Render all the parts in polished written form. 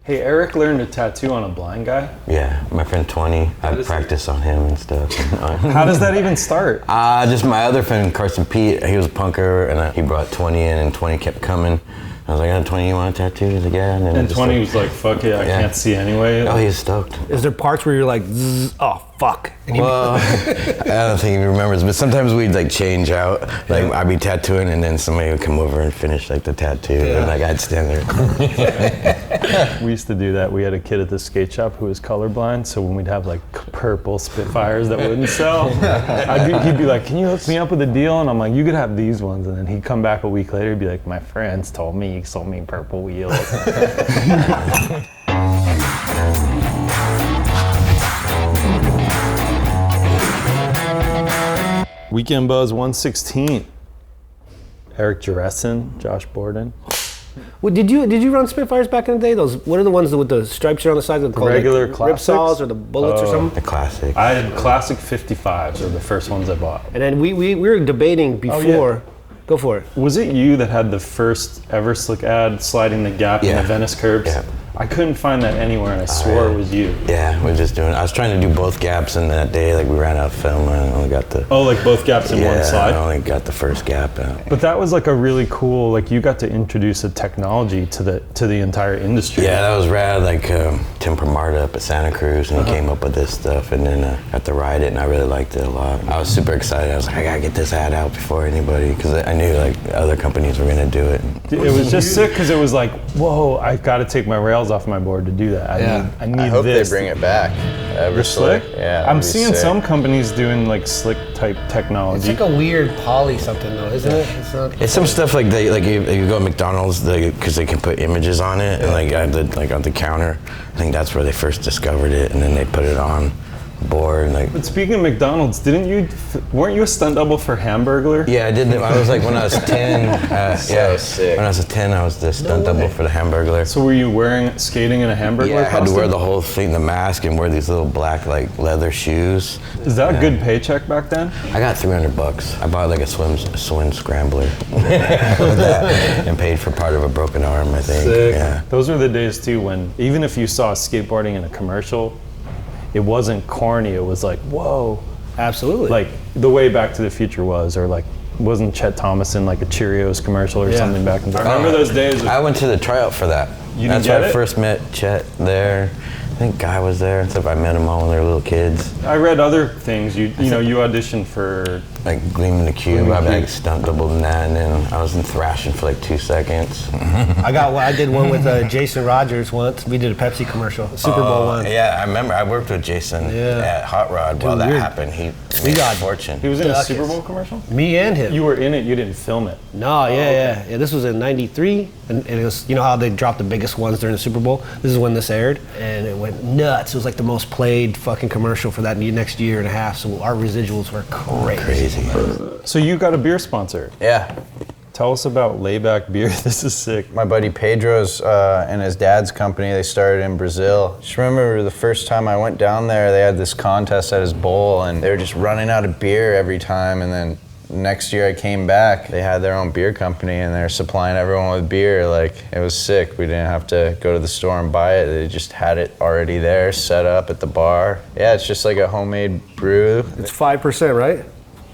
Hey, Eric learned a tattoo on a blind guy? Yeah, my friend 20. I practice on him and stuff. How does that even start? Just my other friend, Carson Pete, he was a punker, and he brought 20 in, and 20 kept coming. I was like, oh, 20, you want a tattoo? He's like, yeah. And 20 was like, fuck it, I can't see anyway. Oh, he's stoked. Is there parts where you're like, oh, fuck? Well, I don't think he remembers, but sometimes we'd like change out. Like I'd be tattooing and then somebody would come over and finish like the tattoo and like I'd stand there. We used to do that. We had a kid at the skate shop who was colorblind, so when we'd have like purple Spitfires that wouldn't sell, he'd be like, can you hook me up with a deal? And I'm like, you could have these ones. And then he'd come back a week later, he'd be like, my friends told me you sold me purple wheels. Weekend Buzz 116. Eric Dressen, Josh Borden. Well, did you run Spitfires back in the day? Those, what are the ones with the stripes around the sides? The regular like classics? Ripsaws or the bullets or something? The classic. I had classic 55s, or the first ones I bought. And then we were debating before. Go for it. Was it you that had the first Everslick ad sliding the gap in the Venice curbs? Yeah. I couldn't find that anywhere, and I swore it was you. Yeah, we're just doing it. I was trying to do both gaps, and that day, like we ran out of film, and I only got the. Oh, like both gaps in one slide? I only got the first gap out. But that was like a really cool, like you got to introduce a technology to the entire industry. Yeah, that was rad. Like Tim Permarta up at Santa Cruz, and he came up with this stuff, and then got to ride it, and I really liked it a lot. I was super excited. I was like, I gotta get this ad out before anybody, because I knew like other companies were gonna do it. It was just sick because it was like, whoa, I got to take my rails off my board to do that. I need I hope this. they bring it back. Slick? Yeah. I'm seeing some companies doing like slick type technology. It's like a weird poly something though, isn't it? It's some stuff like they you go to McDonald's because they can put images on it, and like on the counter. I think that's where they first discovered it, and then they put it on board. Like. But speaking of McDonald's, weren't you a stunt double for Hamburglar? Yeah, I did. I was like when I was 10. Sick. When I was 10, I was the stunt double for the Hamburglar. So were you skating in a Hamburglar Yeah, I had to costume? wear the whole thing, the mask, and wear these little black like leather shoes. Is that a good paycheck back then? I got $300. I bought like a swim scrambler with that, and paid for part of a broken arm, I think. Sick. Yeah. Those were the days too when even if you saw skateboarding in a commercial, it wasn't corny. It was like, whoa. Absolutely. Like the way Back to the Future was, or like, wasn't Chet Thomas in like a Cheerios commercial or something back in the day? I remember those days. I went to the tryout for that. That's where I first met Chet there. I think Guy was there and stuff. I met them all when they were little kids. I read other things. You auditioned for like Gleam in the Cube. I like stunt doubled in that, and then I was in Thrashing for like 2 seconds. I did one with Jason Rogers once. We did a Pepsi commercial, a Super Bowl one. Yeah, I remember. I worked with Jason at Hot Rod. While that happened, he made a fortune. He was in a Super Bowl commercial? Me and him. You were in it. You didn't film it. No, yeah. This was in '93, and it was, you know how they dropped the biggest ones during the Super Bowl. This is when this aired, and it went nuts. It was like the most played fucking commercial for that next year and a half. So our residuals were crazy. So you got a beer sponsor. Yeah. Tell us about Layback Beer. This is sick. My buddy Pedro's and his dad's company, they started in Brazil. Just remember the first time I went down there, they had this contest at his bowl, and they were just running out of beer every time. And then next year I came back, they had their own beer company, and they're supplying everyone with beer. Like, it was sick. We didn't have to go to the store and buy it. They just had it already there, set up at the bar. Yeah, it's just like a homemade brew. It's 5%, right?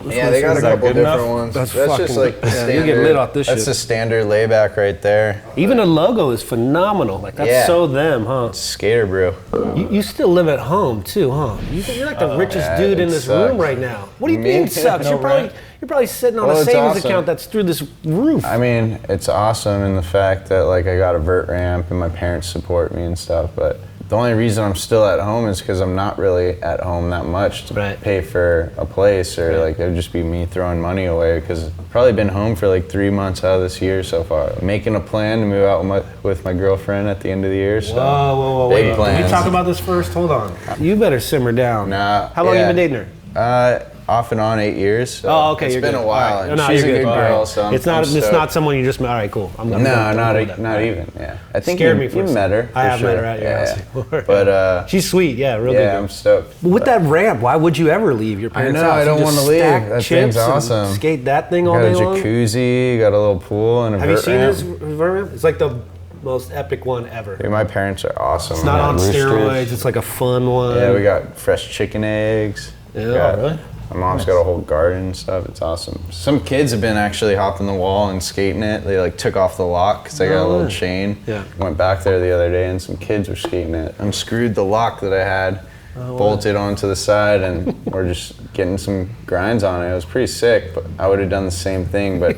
Yeah, they got a couple different ones. That's just like the standard. You get lit off this That's shit. the standard Layback right there. Even the logo is phenomenal. Like, that's so them, huh? Skater brew. You still live at home too, huh? You're like the richest dude in this room right now. What do you mean it sucks? You're probably sitting on a savings account that's through this roof. I mean, it's awesome in the fact that like I got a vert ramp and my parents support me and stuff, but the only reason I'm still at home is because I'm not really at home that much to pay for a place, or like it would just be me throwing money away, because I've probably been home for like 3 months out of this year so far. Making a plan to move out with my girlfriend at the end of the year. So whoa, big plans. Can we talk about this first? Hold on. You better simmer down. Nah. How long have you been dating her? Off and on 8 years. So oh, okay. It's been a while. Right. No, she's a good girl, right. so it's not someone you just met. All right, cool. Not even. Yeah. I think Scared me you met her. I have met her at your house. But she's sweet. Yeah, real good. Yeah, I'm stoked. But with that ramp, why would you ever leave your parents' house? I don't want to leave. That thing's awesome. Skate that thing all day long. Got a jacuzzi, got a little pool, and a vert ramp. Have you seen his vert ramp? It's like the most epic one ever? Dude, my parents are awesome. It's not on roosters. steroids. It's like a fun one. Yeah, we got fresh chicken eggs. Yeah, really? My mom's got a whole garden and stuff. It's awesome. Some kids have been actually hopping the wall and skating it. They like took off the lock because they got a little chain. Yeah. Went back there the other day and some kids were skating it. Unscrewed the lock that I had, bolted onto the side, and we're just getting some grinds on it. It was pretty sick, but I would have done the same thing. But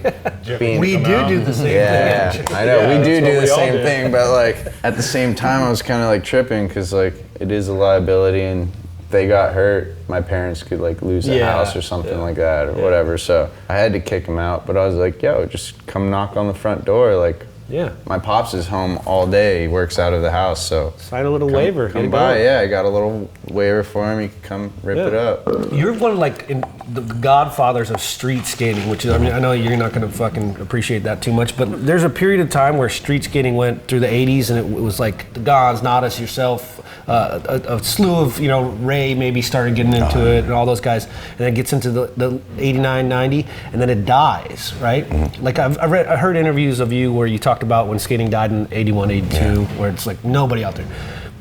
We do the same yeah, thing. I know. Yeah, we do that's what the we all same do. thing, but like at the same time, I was kind of like tripping because like it is a liability, and if they got hurt, my parents could like lose a Yeah, house or something like that or whatever. So I had to kick them out, but I was like, yo, just come knock on the front door. Like, Yeah. my pops is home all day. He works out of the house, so Sign a little waiver. come get it by. going. Yeah, I got a little waiver for him. He could come rip it up. You're one of like in the godfathers of street skating, which is, I mean, I know you're not gonna fucking appreciate that too much, but there's a period of time where street skating went through the 80s, and it was like the Gons, Nodis, yourself, a slew of, you know, Ray maybe started getting into it, and all those guys, and then it gets into the 89, 90, and then it dies, right? Like I heard interviews of you where you talked about when skating died in 81, 82, where it's like nobody out there.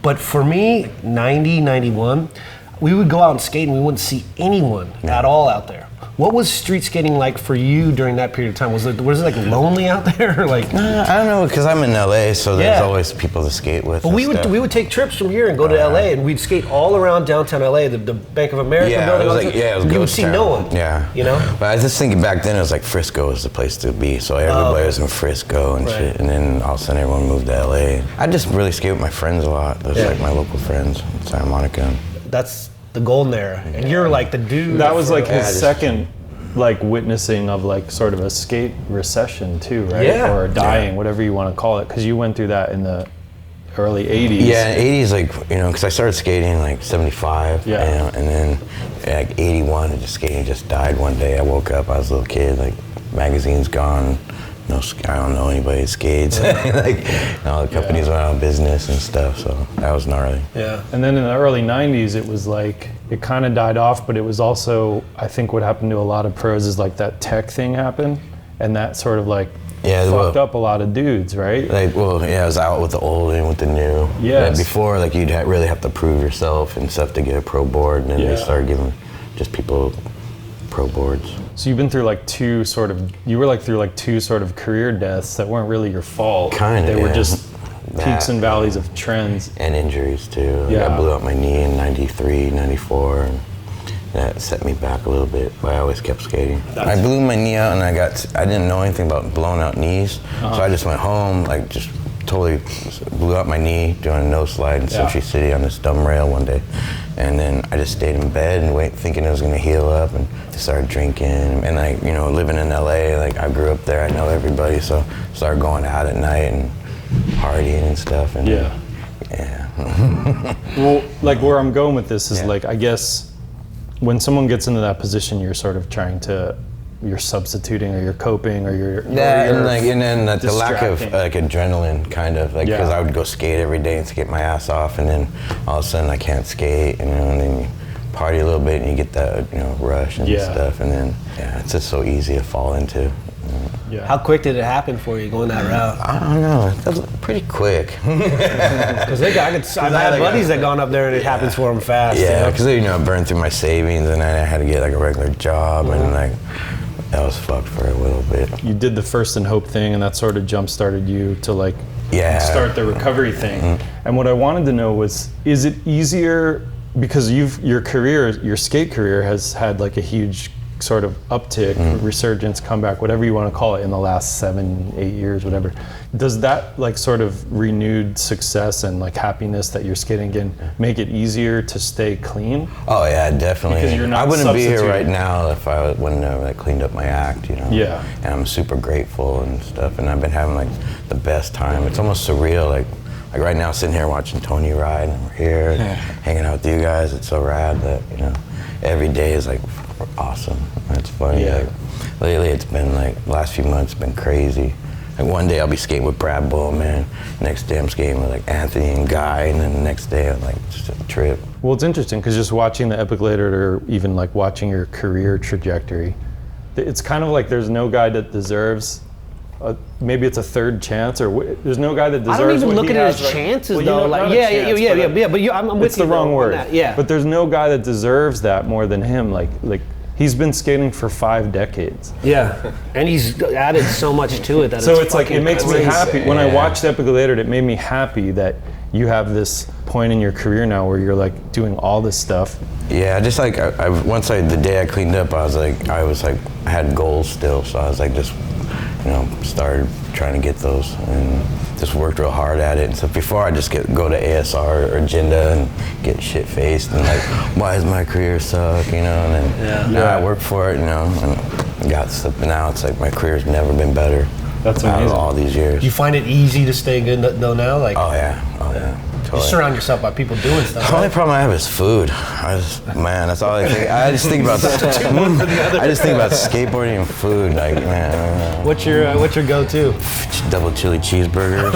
But for me, 90, 91, we would go out and skate and we wouldn't see anyone at all out there. What was street skating like for you during that period of time? Was it like lonely out there? Or like, I don't know, because I'm in LA, so there's Yeah. always people to skate with. but and we stuff. would take trips from here and go to LA, and we'd skate all around downtown LA, the Bank of America Yeah, building. it was all like, that. yeah, it was you would ghost see town. no one. Yeah. You know? But I was just thinking back then, it was like Frisco was the place to be. So everybody was in Frisco and Right. shit. And then all of a sudden everyone moved to LA. I just really skate with my friends a lot. Those Yeah. like my local friends, Santa Monica. That's the golden era, and you're like the dude. That was like for- his second, like witnessing of like sort of a skate recession too, right? Yeah. Or dying, whatever you want to call it, because you went through that in the early '80s. Yeah, in 80s, like, you know, because I started skating like 75. Yeah. You know, and then like 81, skating just died one day. I woke up, I was a little kid, like magazines gone. No, I don't know anybody that skates. Like, all the companies went out of business and stuff, so that was gnarly. Yeah. And then in the early '90s, it was like it kind of died off, but it was also, I think, what happened to a lot of pros is like that tech thing happened, and that sort of like Yeah, fucked well- up a lot of dudes, right? Like, well, yeah, I was out with the old and with the new. Yes. Like, before, like, you'd really have to prove yourself and stuff to get a pro board, and then Yeah. they started giving just people pro boards. So you've been through like two sort of career deaths that weren't really your fault. Kinda, They were yeah. just That. peaks and valleys of trends. And injuries, too. Like, Yeah. I blew out my knee in 93, 94, and that set me back a little bit, but I always kept skating. I blew my knee out, and I didn't know anything about blowing out knees, so I just went home, like, just totally blew out my knee doing a no slide in Century City on this dumb rail one day. And then I just stayed in bed and thinking it was gonna heal up, and started drinking. And like, you know, living in LA, like I grew up there, I know everybody, so started going out at night and partying and stuff. And Yeah. yeah. Well, like where I'm going with this is like, I guess when someone gets into that position, you're sort of you're substituting, or you're coping, or you're Yeah, or and then like, the lack of distracting. like adrenaline, kind of like, because Yeah. I would go skate every day and skate my ass off, and then all of a sudden I can't skate, and then you party a little bit and you get that, you know, rush and Yeah. stuff, and then it's just so easy to fall into. Yeah. How quick did it happen for you going that route? I don't know, that's pretty quick. Because I've had buddies that gone up there and it happens for them fast. you Yeah, know? because, you know, I burned through my savings, and then I had to get like a regular job, and like that was fucked for a little bit. You did the First and Hope thing, and that sort of jump started you to like start the recovery thing. And what I wanted to know was, is it easier because your skate career has had like a huge sort of uptick, resurgence, comeback, whatever you want to call it, in the last 7-8 years, whatever. Does that like sort of renewed success and like happiness that you're skating again make it easier to stay clean? Oh yeah, definitely. Because you're not I wouldn't be here substituting. right now if I wouldn't have like cleaned up my act, you know. Yeah. And I'm super grateful and stuff, and I've been having like the best time. It's almost surreal, like right now sitting here watching Tony ride, and we're here hanging out with you guys. It's so rad that, you know, every day is like awesome. It's funny. Yeah. Like, lately it's been like the last few months been crazy. Like one day I'll be skating with Brad Bowman, next day I'm skating with like Anthony and Guy, and then the next day I'm like just a trip. Well, it's interesting because just watching the Epic later, or even like watching your career trajectory, it's kind of like there's no guy that deserves maybe it's a third chance, or there's no guy that deserves. I don't even what look he at it has as chances well, though. not Like, a chance, yeah. But I'm with it's you the wrong on word. that, yeah. But there's no guy that deserves that more than him. Like he's been skating for 5 decades. Yeah, and he's added so much to it that So it's like it fucking makes me crazy. happy when I watched Epically Later. It made me happy that you have this point in your career now where you're like doing all this stuff. Yeah, just like the day I cleaned up, I had goals still, so I was like just, started trying to get those and just worked real hard at it. And so before I just go to ASR or Agenda and get shit faced and like, why does my career suck, and then now I work for it, and got stuff. Now it's like my career's never been better. That's out of amazing. all these years. You find it easy to stay good though now? Like, Oh yeah. you surround yourself by people doing stuff. The only Right? problem I have is food. That's all I think. I just think about. I just think about skateboarding and food. Like, man, What's your go-to? double chili cheeseburgers.